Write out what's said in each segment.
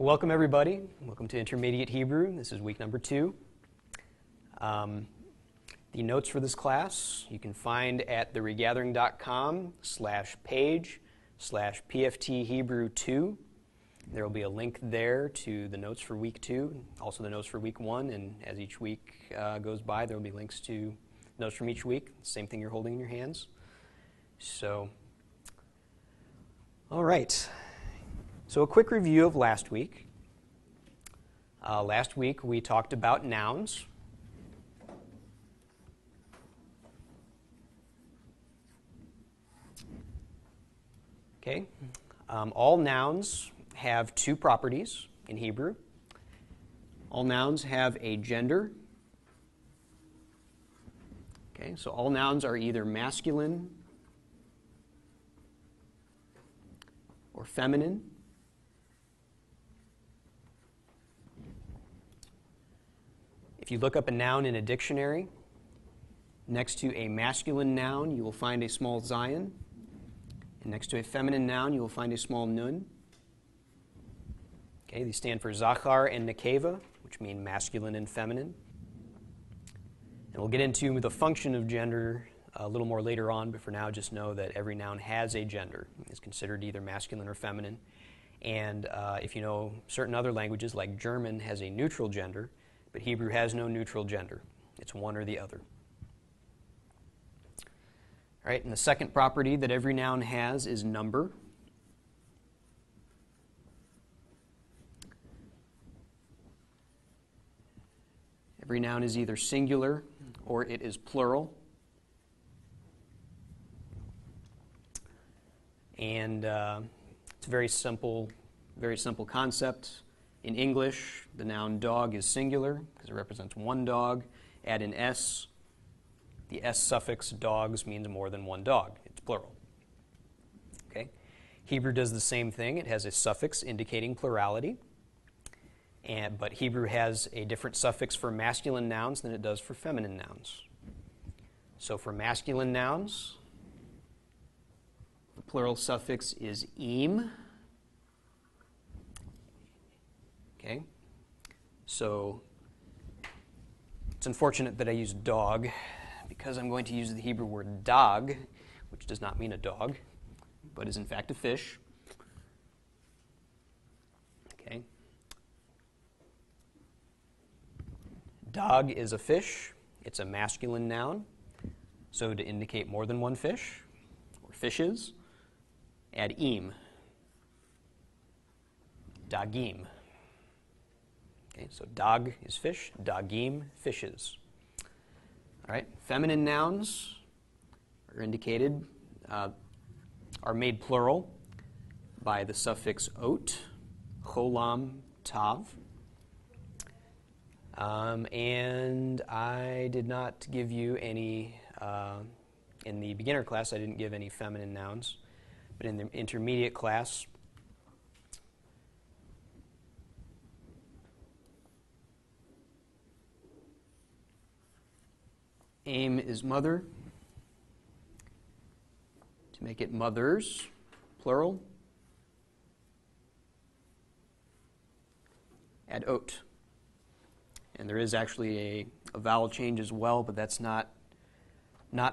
Welcome everybody. Welcome to Intermediate Hebrew. This is week number 2. The notes for this class you can find at theregathering.com/page/PFT Hebrew 2. There will be a link there to the notes for week 2, also the notes for week 1, and as each week goes by, there will be links to notes from each week, same thing you're holding in your hands. So, all right. So a quick review of last week. Last week we talked about nouns. Okay. All nouns have two properties in Hebrew. All nouns have a gender. Okay, so all nouns are either masculine or feminine. If you look up a noun in a dictionary, next to a masculine noun, you will find a small zayin. And next to a feminine noun, you will find a small nun. Okay, these stand for zachar and nekeva, which mean masculine and feminine. And we'll get into the function of gender a little more later on, but for now, just know that every noun has a gender. It's considered either masculine or feminine. And if you know certain other languages, like German has a neutral gender, but Hebrew has no neutral gender. It's one or the other. All right, and the second property that every noun has is number. Every noun is either singular or it is plural. And it's a very simple concept. In English, the noun dog is singular because it represents one dog. Add an S. The S suffix dogs means more than one dog. It's plural. Okay? Hebrew does the same thing. It has a suffix indicating plurality. But Hebrew has a different suffix for masculine nouns than it does for feminine nouns. So for masculine nouns, the plural suffix is im. Okay? So it's unfortunate that I use dog because I'm going to use the Hebrew word dag, which does not mean a dog, but is in fact a fish. Okay? Dag is a fish. It's a masculine noun. So to indicate more than one fish, or fishes, add im. Dagim. Okay, so dag is fish, dagim, fishes. All right, feminine nouns are indicated, are made plural by the suffix ot, cholam, tav. And I did not give you any, in the beginner class, I didn't give any feminine nouns, but in the intermediate class, aim is mother. To make it mothers, plural, add ot. And there is actually a vowel change as well, but that's not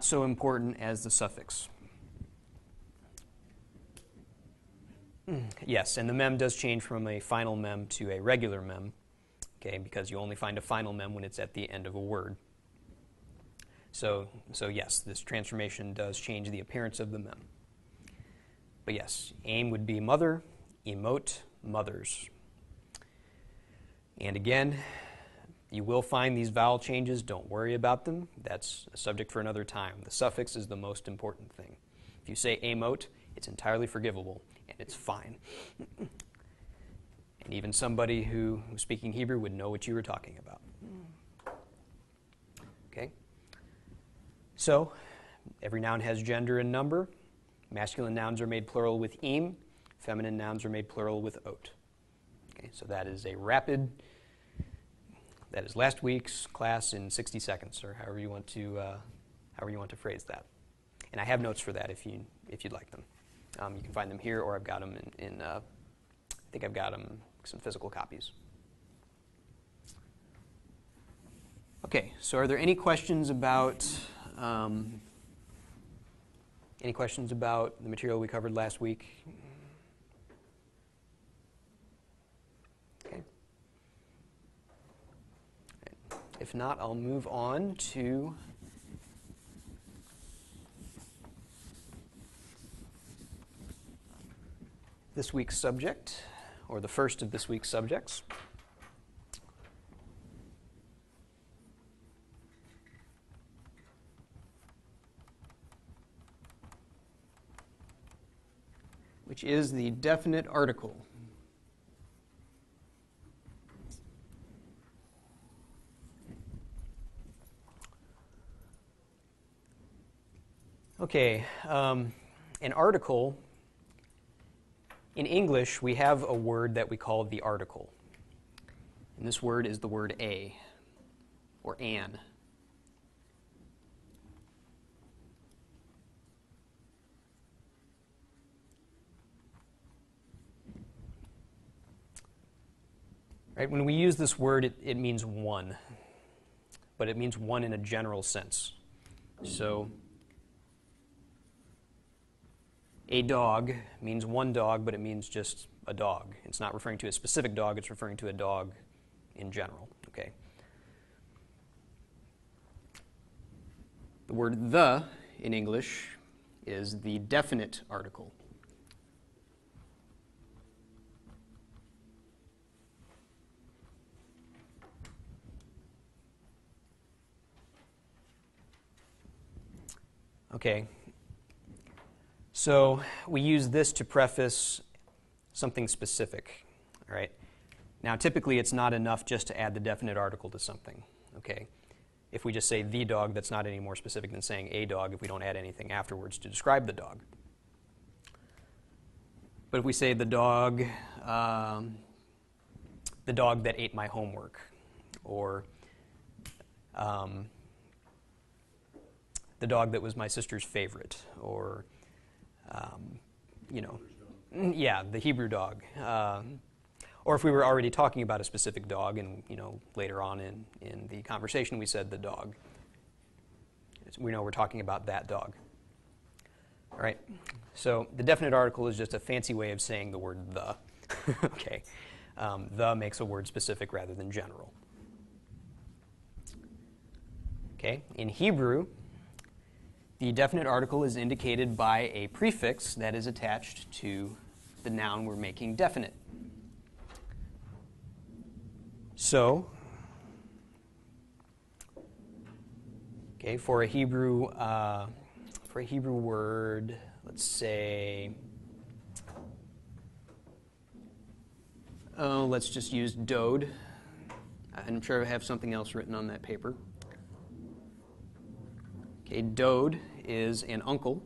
so important as the suffix. Yes, and the mem does change from a final mem to a regular mem, okay, because you only find a final mem when it's at the end of a word. So yes, this transformation does change the appearance of the mem. But yes, aim would be mother, emote, mothers. And again, you will find these vowel changes. Don't worry about them. That's a subject for another time. The suffix is the most important thing. If you say emote, it's entirely forgivable, and it's fine. And even somebody who's speaking Hebrew would know what you were talking about. Okay? So, every noun has gender and number. Masculine nouns are made plural with im. Feminine nouns are made plural with ot. Okay, so that is last week's class in 60 seconds, or however you want to phrase that. And I have notes for that if you'd like them. You can find them here, or I've got them in think I've got them, some physical copies. Okay, so are there any questions about the material we covered last week? Okay. If not, I'll move on to this week's subject, or the first of this week's subjects. Which is the definite article. Okay, an article, in English, we have a word that we call the article. And this word is the word a, or an. Right, when we use this word, it means one, but it means one in a general sense. So, a dog means one dog, but it means just a dog. It's not referring to a specific dog, it's referring to a dog in general. Okay. The word the in English is the definite article. Okay, so we use this to preface something specific, all right? Now, typically, it's not enough just to add the definite article to something, okay? If we just say the dog, that's not any more specific than saying a dog if we don't add anything afterwards to describe the dog. But if we say the dog that ate my homework, or the dog that was my sister's favorite, or, yeah, the Hebrew dog. Or if we were already talking about a specific dog and, later on in the conversation we said the dog. We know we're talking about that dog. All right, so the definite article is just a fancy way of saying the word the. Okay, the makes a word specific rather than general. Okay, in Hebrew, the definite article is indicated by a prefix that is attached to the noun we're making definite. So, okay, for a Hebrew word, let's say, let's just use dode. I'm sure I have something else written on that paper. Okay, dode is an uncle.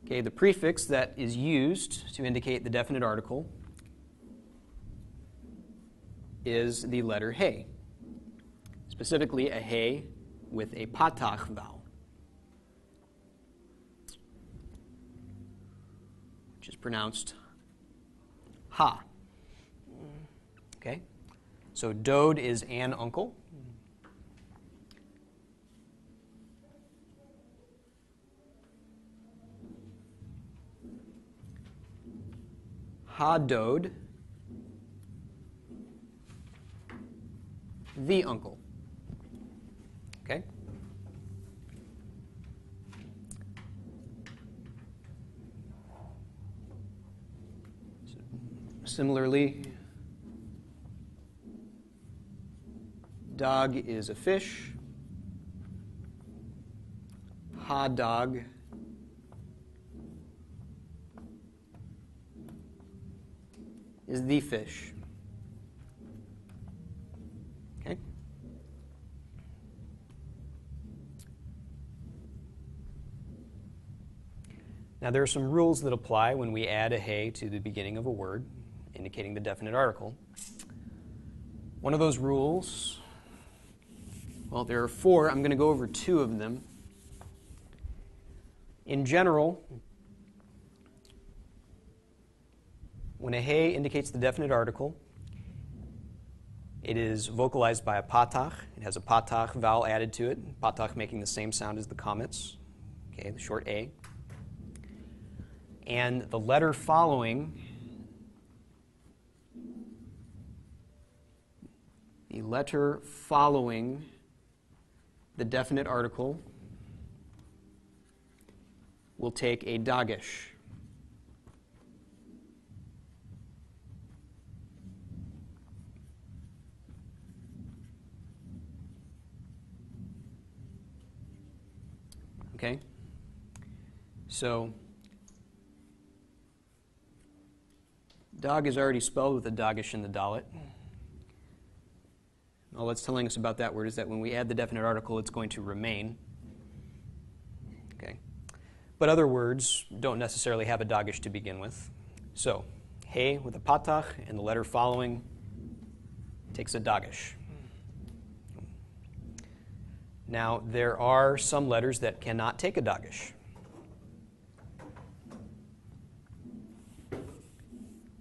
Okay, the prefix that is used to indicate the definite article is the letter hey. Specifically, a hey with a patach vowel, which is pronounced ha. Okay? So dode is an uncle. Ha-dode, the uncle. Okay? Similarly, dog is a fish. Ha-dog is the fish. Okay? Now there are some rules that apply when we add a hey to the beginning of a word, indicating the definite article. One of those rules, well, there are four. I'm going to go over two of them. In general, when a hey indicates the definite article, it is vocalized by a patach. It has a patach vowel added to it, patach making the same sound as the comets, okay, the short A. And the letter following, the definite article will take a dagesh. Okay? So, dog is already spelled with a dagesh in the dalet. All that's telling us about that word is that when we add the definite article, it's going to remain. Okay? But other words don't necessarily have a dagesh to begin with. So, hey with a patach and the letter following takes a dagesh. Now, there are some letters that cannot take a dagesh.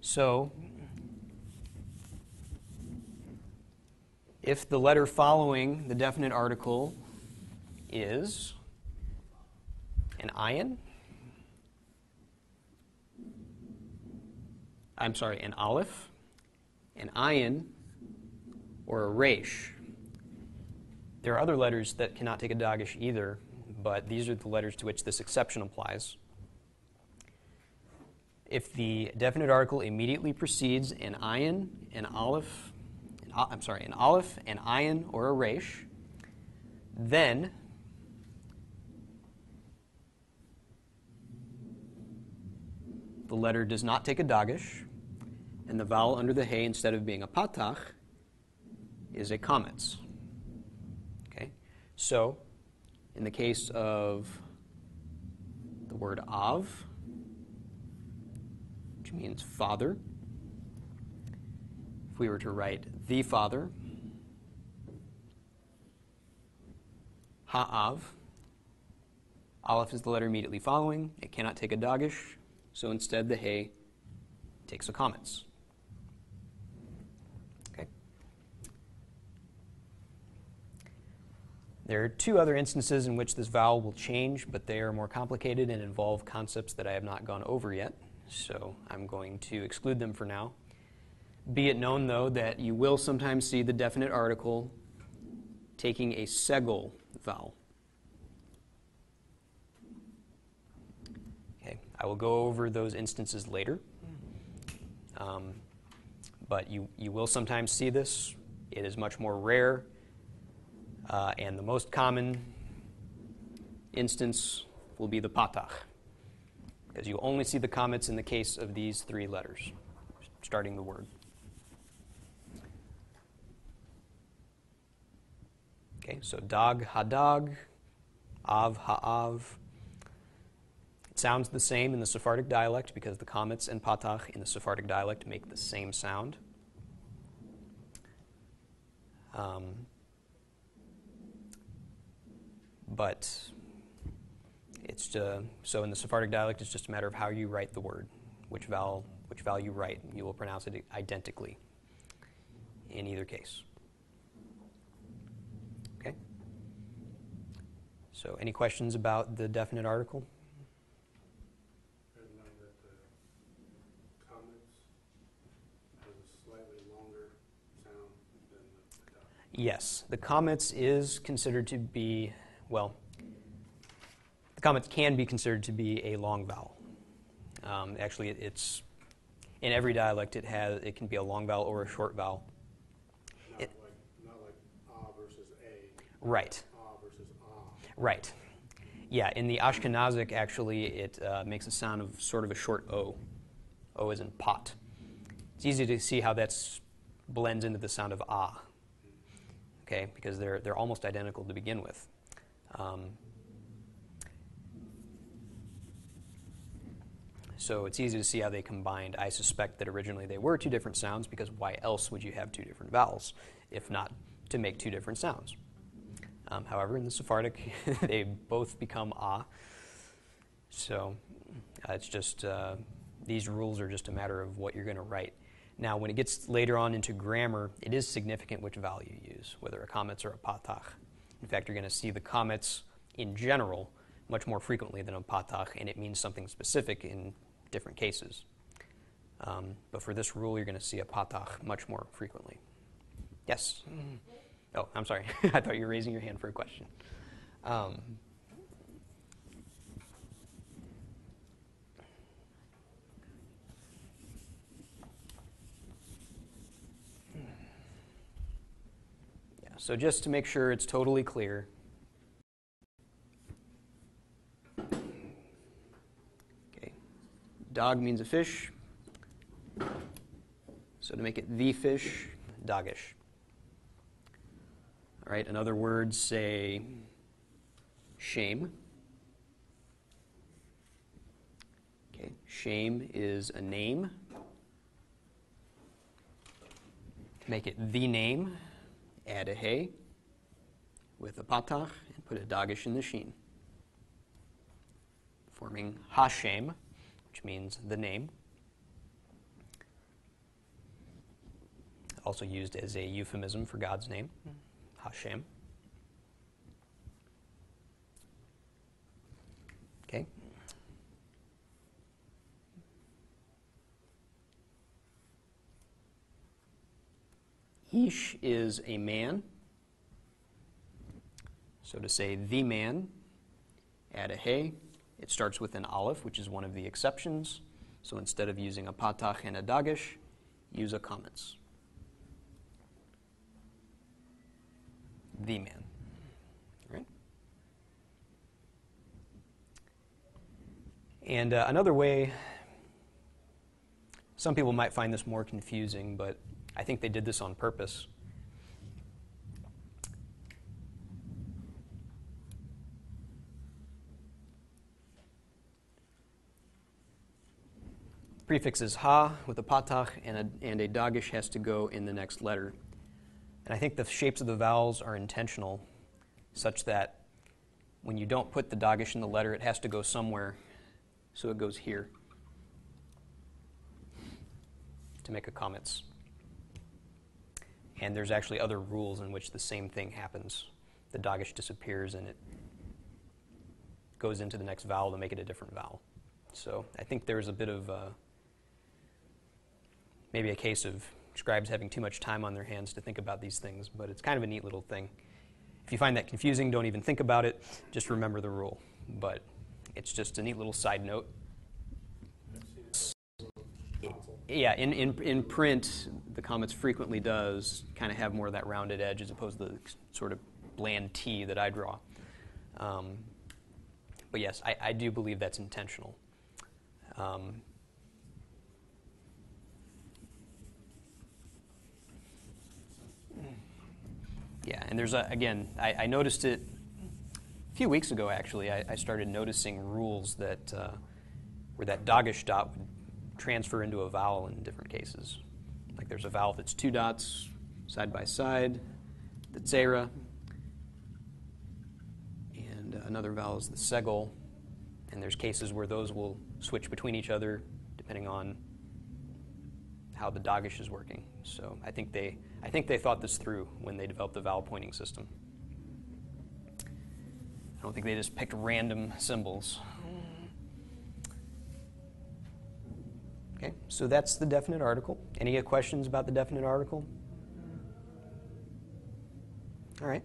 So, if the letter following the definite article is an ayin, an aleph, an ayin, or a resh. There are other letters that cannot take a dagesh either, but these are the letters to which this exception applies. If the definite article immediately precedes an ayin, an aleph, an ayin, or a resh, then the letter does not take a dagesh, and the vowel under the hey, instead of being a patach, is a comets. Okay? So, in the case of the word av, which means father, if we were to write the father, ha'av, aleph is the letter immediately following. It cannot take a dagesh, so instead the hey takes a comets. Okay. There are two other instances in which this vowel will change, but they are more complicated and involve concepts that I have not gone over yet, so I'm going to exclude them for now. Be it known, though, that you will sometimes see the definite article taking a segol vowel. Okay, I will go over those instances later, but you will sometimes see this. It is much more rare, and the most common instance will be the patach, because you only see the comets in the case of these three letters, starting the word. Okay, so dag, hadag, av, ha'av. It sounds the same in the Sephardic dialect because the comets and patach in the Sephardic dialect make the same sound. But it's so in the Sephardic dialect, it's just a matter of how you write the word, which vowel you write. You will pronounce it identically in either case. Okay. So, any questions about the definite article? I've known that the comets has a slightly longer sound than the dot. Yes, the comets is considered to be, well, the comets can be considered to be a long vowel. Actually, it's in every dialect. It can be a long vowel or a short vowel. Not like ah versus a. Right. Ah versus ah. Right. Yeah, in the Ashkenazic, actually, it makes a sound of sort of a short O. O as in pot. It's easy to see how that blends into the sound of ah. Okay, because they're almost identical to begin with. So it's easy to see how they combined. I suspect that originally they were two different sounds, because why else would you have two different vowels, if not to make two different sounds? However, in the Sephardic, they both become ah, So it's just, these rules are just a matter of what you're going to write. Now, when it gets later on into grammar, it is significant which vowel you use, whether a kametz or a patach. In fact, you're going to see the kametz in general much more frequently than a patach, and it means something specific in different cases. But for this rule, you're going to see a patach much more frequently. Yes? Oh, I'm sorry. I thought you were raising your hand for a question. So just to make sure it's totally clear, okay, dog means a fish, so to make it the fish, dogish. All right, in other words, say shame. Okay, shame is a name. To make it the name, add a hey with a patach and put a dagish in the sheen, forming Hashem, which means the name. Also used as a euphemism for God's name, Hashem. Okay. Ish is a man. So to say the man, add a hey. It starts with an aleph, which is one of the exceptions. So instead of using a patach and a dagish, use a kametz. The man. Right? And another way, some people might find this more confusing, but I think they did this on purpose. Prefix is ha with a patach, and a dagish has to go in the next letter. And I think the shapes of the vowels are intentional, such that when you don't put the dagish in the letter, it has to go somewhere, so it goes here to make a kametz. And there's actually other rules in which the same thing happens. The dagish disappears and it goes into the next vowel to make it a different vowel. So I think there's a bit of maybe a case of scribes having too much time on their hands to think about these things, but it's kind of a neat little thing. If you find that confusing, don't even think about it. Just remember the rule. But it's just a neat little side note. Yeah, in print, the kametz frequently does kind of have more of that rounded edge as opposed to the sort of bland T that I draw. But yes, I do believe that's intentional. Yeah, and there's, again, I noticed it a few weeks ago, actually. I started noticing rules that where that dagish dot would transfer into a vowel in different cases. Like there's a vowel that's two dots side by side, the zera, and another vowel is the segol, and there's cases where those will switch between each other depending on how the dagish is working. So I think they thought this through when they developed the vowel pointing system. I don't think they just picked random symbols. Okay, so that's the definite article. Any questions about the definite article? All right.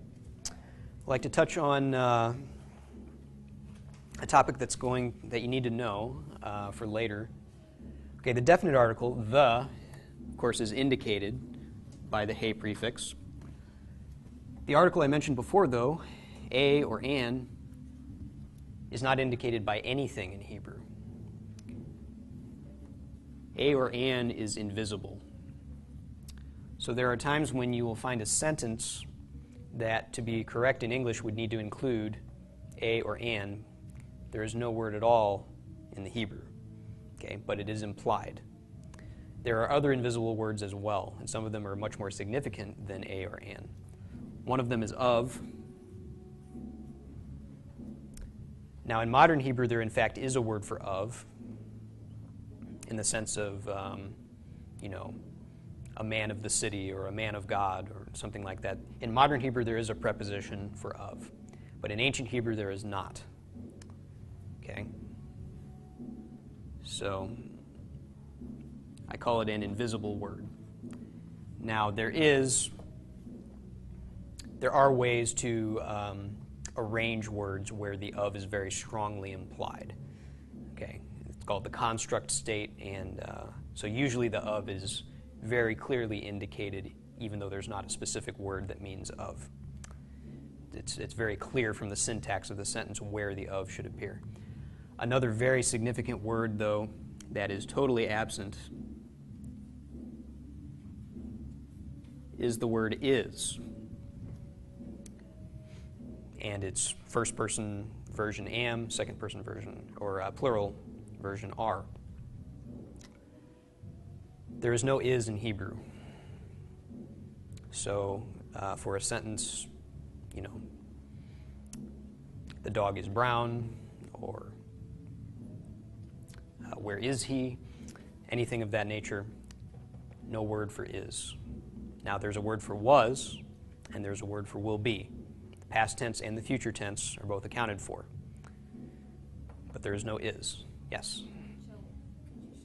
I'd like to touch on a topic that you need to know for later. Okay, the definite article, the, of course, is indicated by the hey prefix. The article I mentioned before, though, a or an, is not indicated by anything in Hebrew. A or an is invisible. So there are times when you will find a sentence that, to be correct in English, would need to include a or an. There is no word at all in the Hebrew, okay, but it is implied. There are other invisible words as well, and some of them are much more significant than a or an. One of them is of. Now, in modern Hebrew, there in fact is a word for of, in the sense of, a man of the city or a man of God or something like that. In modern Hebrew, there is a preposition for of, but in ancient Hebrew, there is not. Okay? So, I call it an invisible word. Now, there are ways to arrange words where the of is very strongly implied. Okay, it's called the construct state, and so usually the of is very clearly indicated, even though there's not a specific word that means of. It's very clear from the syntax of the sentence where the of should appear. Another very significant word, though, that is totally absent is the word is. And it's first person version am, second person version, or plural version are. There is no is in Hebrew. So for a sentence, the dog is brown, or where is he, anything of that nature, no word for is. Now there's a word for was, and there's a word for will be. The past tense and the future tense are both accounted for. But there is no is. Yes? Could you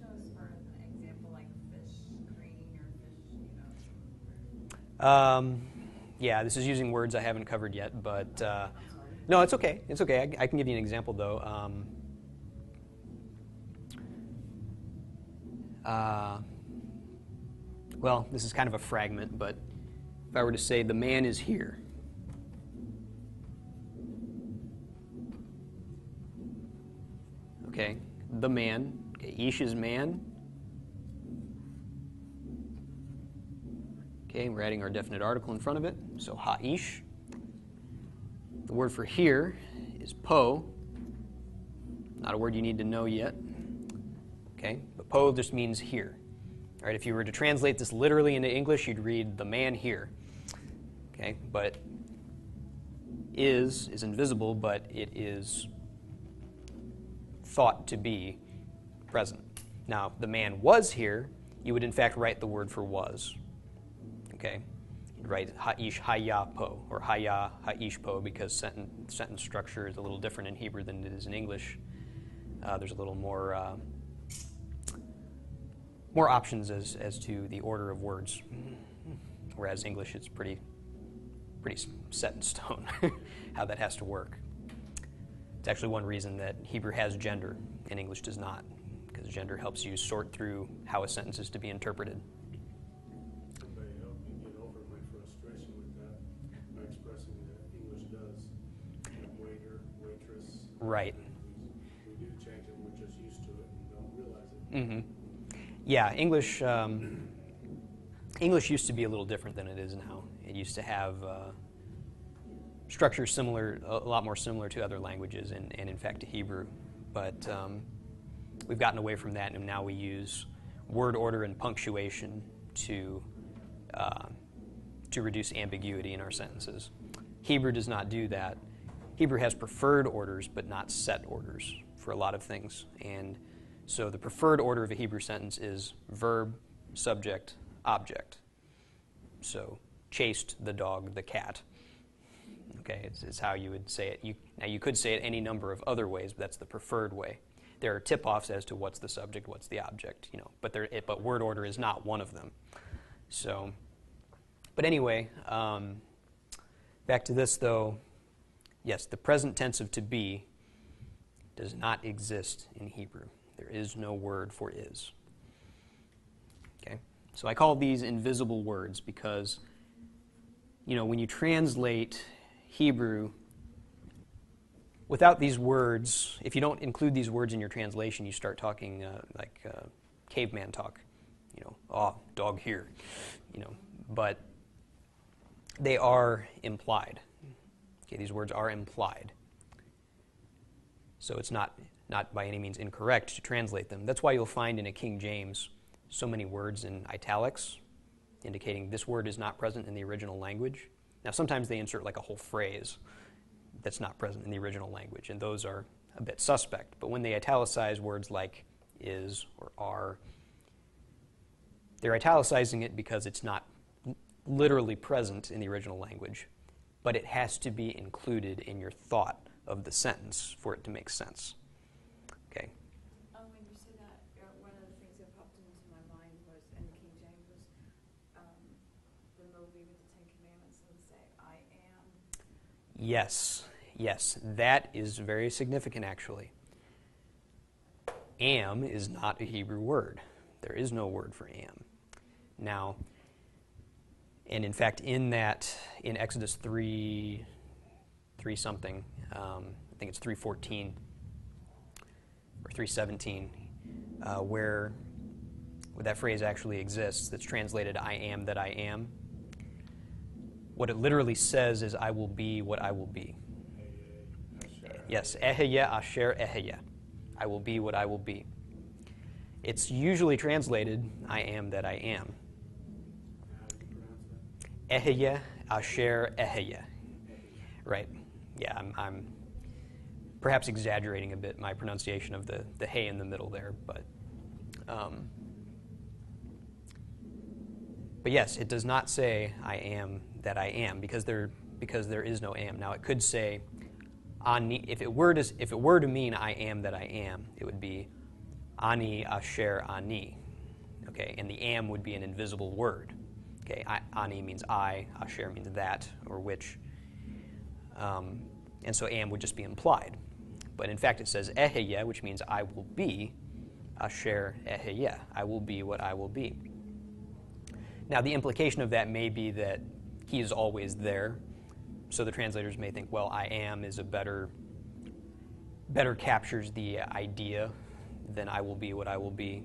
show us for an example, like fish green or fish, Yeah, this is using words I haven't covered yet, but no, it's okay. It's okay. I can give you an example, though. Well, this is kind of a fragment, but if I were to say, the man is here. Okay, the man. Okay, ish is man. Okay, we're adding our definite article in front of it, so ha-ish. The word for here is po. Not a word you need to know yet. Okay, but po just means here. All right, if you were to translate this literally into English, you'd read the man here. Okay, but is invisible, but it is thought to be present. Now, the man was here, you would in fact write the word for was. Okay, you'd write ha-ish haya po, or haya ha-ish po, because sentence structure is a little different in Hebrew than it is in English. There's a little more options as to the order of words, whereas English it's pretty set in stone how that has to work. It's actually one reason that Hebrew has gender and English does not, because gender helps you sort through how a sentence is to be interpreted. Somebody help me get over my frustration with that by expressing that English does have waiter, waitress. Right. We do change it, we're just used to it and don't realize it. Mm-hmm. Yeah, English used to be a little different than it is now. It used to have structures similar, a lot more similar to other languages and in fact to Hebrew. But we've gotten away from that, and now we use word order and punctuation to reduce ambiguity in our sentences. Hebrew does not do that. Hebrew has preferred orders, but not set orders for a lot of things. And so the preferred order of a Hebrew sentence is verb, subject, object. So chased the dog, the cat. Okay, it's how you would say it. Now you could say it any number of other ways, but that's the preferred way. There are tip-offs as to what's the subject, what's the object, but word order is not one of them. So, but anyway, back to this though. Yes, the present tense of to be does not exist in Hebrew. There is no word for is. Okay, so I call these invisible words because, when you translate Hebrew, without these words, if you don't include these words in your translation, you start talking like caveman talk. Dog here. But they are implied. Okay, these words are implied. So it's not by any means incorrect to translate them. That's why you'll find in a King James so many words in italics, indicating this word is not present in the original language. Now, sometimes they insert like a whole phrase that's not present in the original language, and those are a bit suspect. But when they italicize words like is or are, they're italicizing it because it's not literally present in the original language, but it has to be included in your thought of the sentence for it to make sense. Okay. When you say that, one of the things that popped into my mind was, in King James, was the movie with the Ten Commandments, and say, I am. Yes, that is very significant, actually. Am is not a Hebrew word. There is no word for am. Now, and in fact, in Exodus 3 something, I think it's 3:14 or 3:17, where that phrase actually exists, that's translated, I am that I am. What it literally says is, I will be what I will be. Yes, Eheyeh asher eheyeh. I will be what I will be. It's usually translated, I am that I am. Eheyeh asher eheyeh. Right. Yeah, I'm perhaps exaggerating a bit my pronunciation of the hey in the middle there, but yes, it does not say I am that I am, because there is no am. Now it could say ani. If it were to mean I am that I am, it would be ani asher ani. Okay, and the am would be an invisible word. Okay, ani means I, asher means that or which, and so am would just be implied. But in fact, it says eheyeh, which means I will be asher eheyeh. I will be what I will be. Now, the implication of that may be that he is always there. So the translators may think, well, I am is a better captures the idea than I will be what I will be.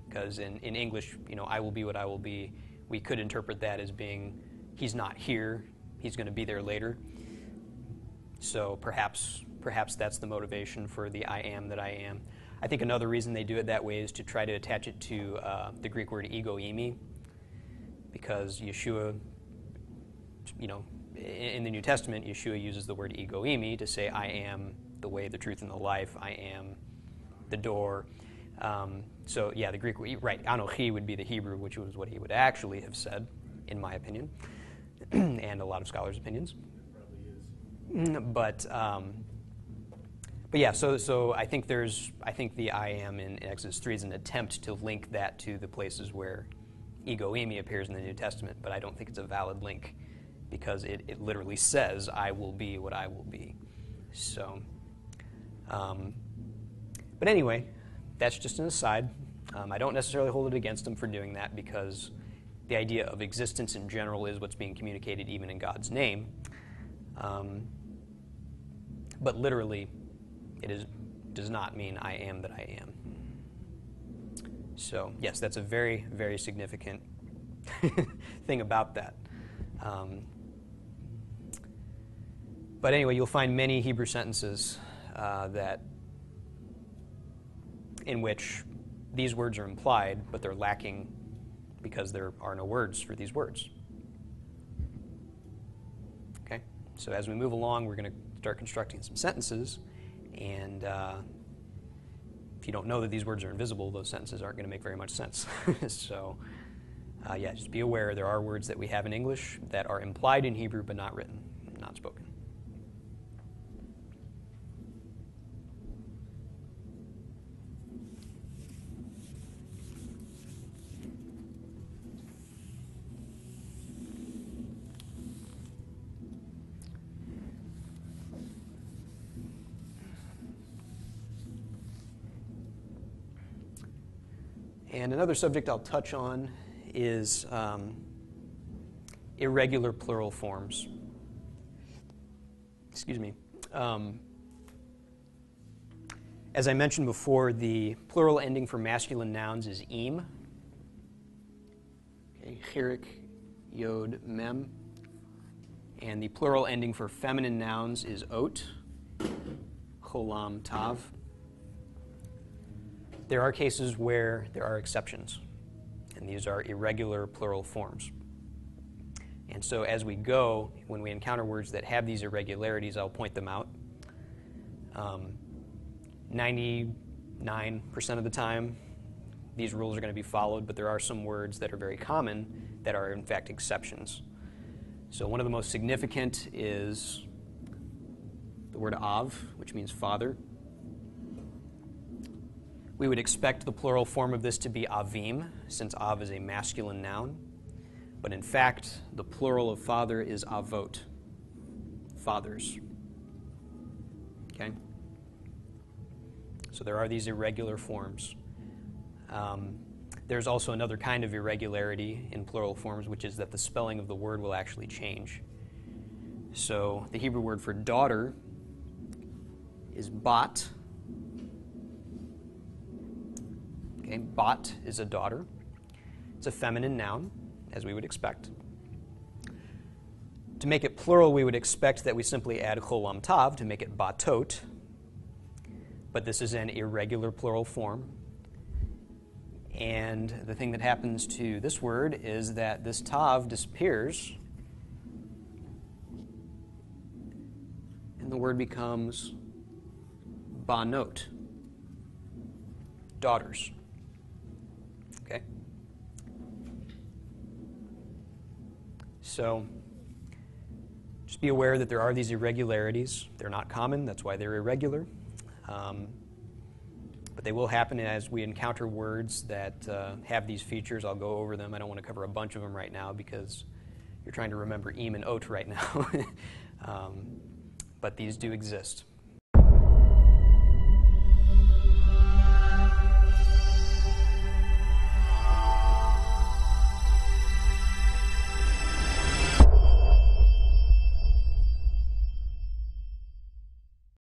Because in English, I will be what I will be, we could interpret that as being, he's not here, he's going to be there later. So perhaps that's the motivation for the I am that I am. I think another reason they do it that way is to try to attach it to the Greek word ego eimi, because Yeshua, in the New Testament, Yeshua uses the word ego eimi to say, I am the way, the truth, and the life. I am the door. So yeah, the Greek, right, Anochi would be the Hebrew, which was what he would actually have said, in my opinion, and a lot of scholars' opinions. But yeah, so I think the I am in Exodus 3 is an attempt to link that to the places where ego eimi appears in the New Testament, but I don't think it's a valid link, because it literally says, I will be what I will be. So, but anyway, that's just an aside. I don't necessarily hold it against them for doing that, because the idea of existence in general is what's being communicated even in God's name. But literally, does not mean I am that I am. So, yes, that's a very, very significant thing about that. But anyway, you'll find many Hebrew sentences in which these words are implied, but they're lacking because there are no words for these words. Okay? So as we move along, we're going to start constructing some sentences, and if you don't know that these words are invisible, those sentences aren't going to make very much sense. So, just be aware there are words that we have in English that are implied in Hebrew but not written, not spoken. And another subject I'll touch on is irregular plural forms. Excuse me. As I mentioned before, the plural ending for masculine nouns is im. Okay, chirik, yod, mem. And the plural ending for feminine nouns is ot, cholam, tav. There are cases where there are exceptions, and these are irregular plural forms. And so as we go, when we encounter words that have these irregularities, I'll point them out. 99% of the time, these rules are going to be followed, but there are some words that are very common that are, in fact, exceptions. So one of the most significant is the word av, which means father. We would expect the plural form of this to be avim, since av is a masculine noun. But in fact, the plural of father is avot, fathers. Okay? So there are these irregular forms. There's also another kind of irregularity in plural forms, which is that the spelling of the word will actually change. So the Hebrew word for daughter is bat. Okay, bat is a daughter. It's a feminine noun, as we would expect. To make it plural, we would expect that we simply add cholam tav to make it batot, but this is an irregular plural form. And the thing that happens to this word is that this tav disappears, and the word becomes banot, daughters. Okay? So, just be aware that there are these irregularities. They're not common, that's why they're irregular. But they will happen as we encounter words that have these features. I'll go over them. I don't want to cover a bunch of them right now because you're trying to remember im and ot right now. But these do exist.